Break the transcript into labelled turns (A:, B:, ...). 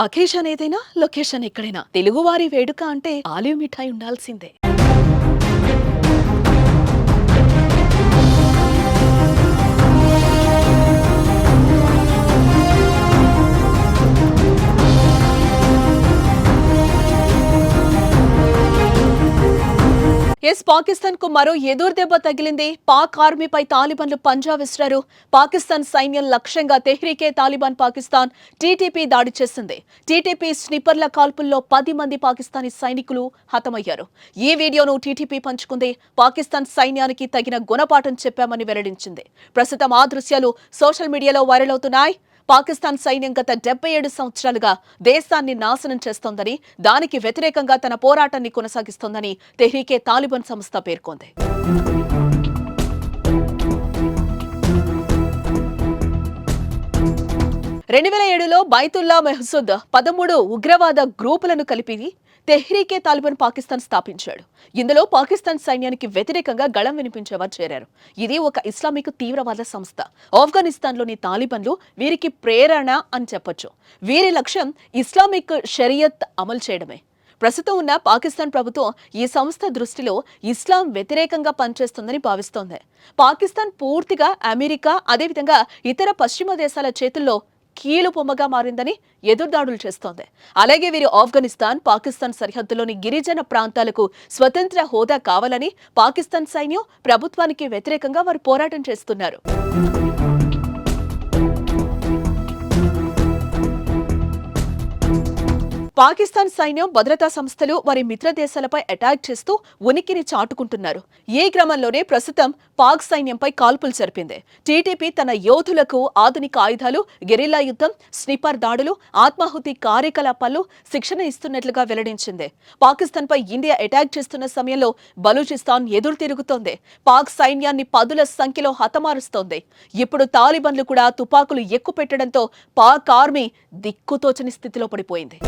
A: Occasion ఏదైనా location ఎక్కడైనా తెలుగువారి వేడుక అంటే ఆలివ్ మిఠాయి ఉండాల్సిందే. పాకిస్తాన్ కు మరో ఎదురు దెబ్బ తగిలింది. పాక్ ఆర్మీపై తాలిబాన్లు పంజా విసిరారు. పాకిస్తాన్ సైన్యం లక్ష్యంగా తెహ్రీకే తాలిబాన్ పాకిస్తాన్ టీటీపీ దాడి చేసింది. టీటీపీ స్నిపర్ల కాల్పుల్లో 10 మంది పాకిస్తానీ సైనికులు హతమయ్యారు. ఈ వీడియోను టీటీపీ పంచుకుంది. పాకిస్తాన్ సైన్యానికి తగిన గుణపాఠం చెప్పామని వెల్లడించింది. ప్రస్తుతం ఆ దృశ్యాలు సోషల్ మీడియాలో వైరల్ అవుతున్నాయి. పాకిస్తాన్ సైన్యం గత 77 సంవత్సరాలుగా దేశాన్ని నాశనం చేస్తోందని, దానికి వ్యతిరేకంగా తన పోరాటాన్ని కొనసాగిస్తోందని తెహ్రీకే తాలిబాన్ సంస్థ పేర్కొంది. 2007లో బైతుల్లా మెహ్సూద్ 13 ఉగ్రవాద గ్రూపులను కలిపి తెహ్రీకే తాలిబాన్ పాకిస్తాన్ స్థాపించాడు. ఇందులో పాకిస్తాన్ సైన్యానికి వ్యతిరేకంగా గళం వినిపించేవారు చేరారు. ఇది ఒక ఇస్లామిక్ తీవ్రవాద సంస్థ. ఆఫ్ఘనిస్తాన్లోని తాలిబాన్లు వీరికి ప్రేరణ అని చెప్పొచ్చు. వీరి లక్ష్యం ఇస్లామిక్ షరియత్ అమలు చేయడమే. ప్రస్తుతం ఉన్న పాకిస్తాన్ ప్రభుత్వం ఈ సంస్థ దృష్టిలో ఇస్లాం వ్యతిరేకంగా పనిచేస్తుందని భావిస్తోంది. పాకిస్తాన్ పూర్తిగా అమెరికా, అదేవిధంగా ఇతర పశ్చిమ దేశాల చేతుల్లో కీలు పొమ్మగా మారిందని ఎదురుదాడులు చేస్తోంది. అలాగే వీరు ఆఫ్ఘనిస్తాన్, పాకిస్తాన్ సరిహద్దులోని గిరిజన ప్రాంతాలకు స్వతంత్ర హోదా కావాలని పాకిస్తాన్ సైన్యం ప్రభుత్వానికి వ్యతిరేకంగా వారు పోరాటం చేస్తున్నారు. పాకిస్తాన్ సైన్యం, భద్రతా సంస్థలు వారి మిత్ర దేశాలపై అటాక్ చేస్తూ ఉనికిని చాటుకుంటున్నారు. ఈ క్రమంలోనే ప్రస్తుతం పాక్ సైన్యంపై కాల్పులు జరిపింది. టీటీపీ తన యోధులకు ఆధునిక ఆయుధాలు, గెరిల్లా యుద్ధం, స్నిపర్ దాడులు, ఆత్మాహుతి కార్యకలాపాలు శిక్షణ ఇస్తున్నట్లుగా వెల్లడించింది. పాకిస్తాన్ పై ఇండియా అటాక్ చేస్తున్న సమయంలో బలూచిస్తాన్ ఎదురు తిరుగుతోంది. పాక్ సైన్యాన్ని పదుల సంఖ్యలో హతమారుస్తోంది. ఇప్పుడు తాలిబాన్లు కూడా తుపాకులు ఎక్కుపెట్టడంతో పాక్ ఆర్మీ దిక్కుతోచని స్థితిలో పడిపోయింది.